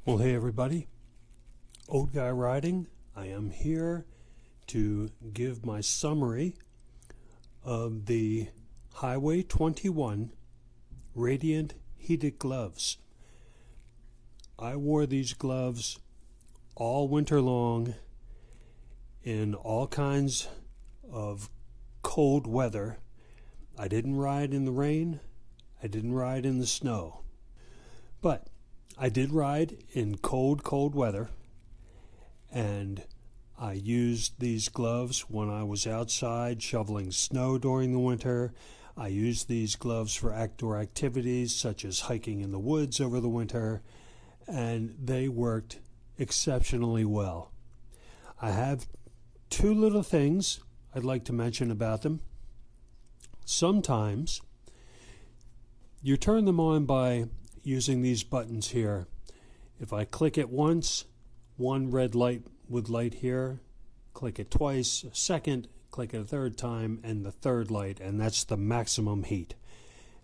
Well, hey everybody, Old Guy Riding. I am here to give my summary of the Highway 21 Radiant Heated Gloves. I wore these gloves all winter long in all kinds of cold weather. I didn't ride in the rain, I didn't ride in the snow, but I did ride in cold weather, and I used these gloves when I was outside shoveling snow during the winter. I used these gloves for outdoor activities such as hiking in the woods over the winter, and they worked exceptionally well. I have two little things I'd like to mention about them. Sometimes you turn them on by using these buttons here. If I click it once, one red light would light here. Click it twice, a second, click it a third time, and the third light, and that's the maximum heat.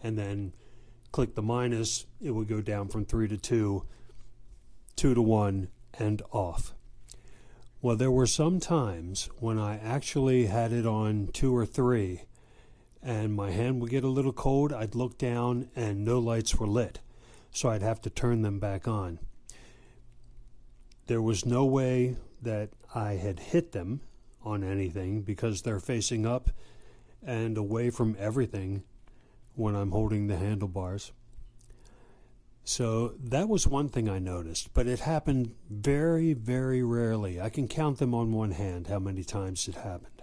And then click the minus, it would go down from 3 to 2, 2 to 1, and off. Well, there were some times when I actually had it on 2 or 3, and my hand would get a little cold. I'd look down and no lights were lit, so I'd have to turn them back on. There was no way that I had hit them on anything because they're facing up and away from everything when I'm holding the handlebars. So that was one thing I noticed, but it happened very, very rarely. I can count them on one hand how many times it happened.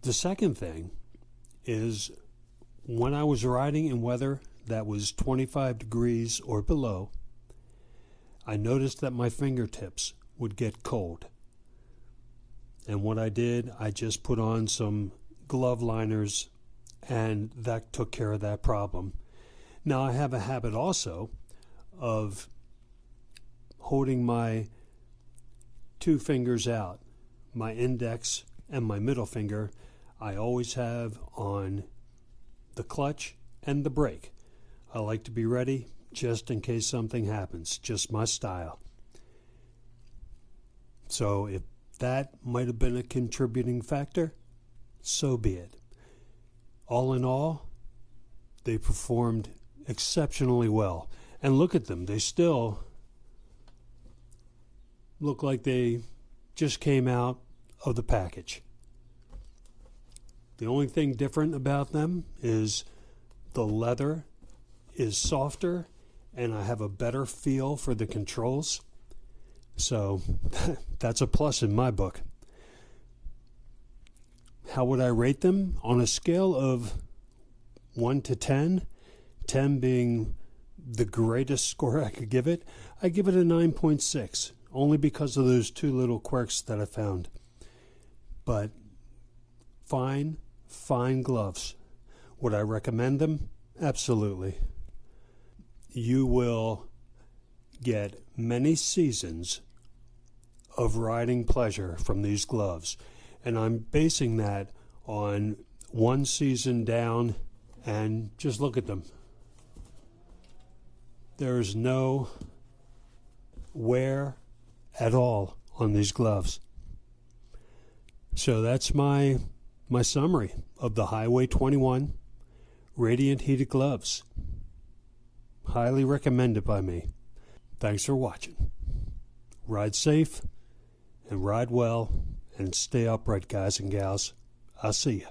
The second thing is when I was riding in weather that was 25 degrees or below, I noticed that my fingertips would get cold. And what I did, I just put on some glove liners, and that took care of that problem. Now I have a habit also of holding my two fingers out, my index and my middle finger. I always have on the clutch and the brake. I like to be ready just in case something happens, just my style. So if that might have been a contributing factor, so be it. All in all, they performed exceptionally well. And look at them, they still look like they just came out of the package. The only thing different about them is the leather is softer and I have a better feel for the controls. So that's a plus in my book. How would I rate them? On a scale of 1 to 10, 10 being the greatest score I could give it, I give it a 9.6, only because of those two little quirks that I found. But fine gloves. Would I recommend them? Absolutely. You will get many seasons of riding pleasure from these gloves. And I'm basing that on one season down, and just look at them. There's no wear at all on these gloves. So that's my summary of the Highway 21 Radiant Heated Gloves. Highly recommended by me. Thanks for watching. Ride safe and ride well and stay upright, guys and gals. I'll see you.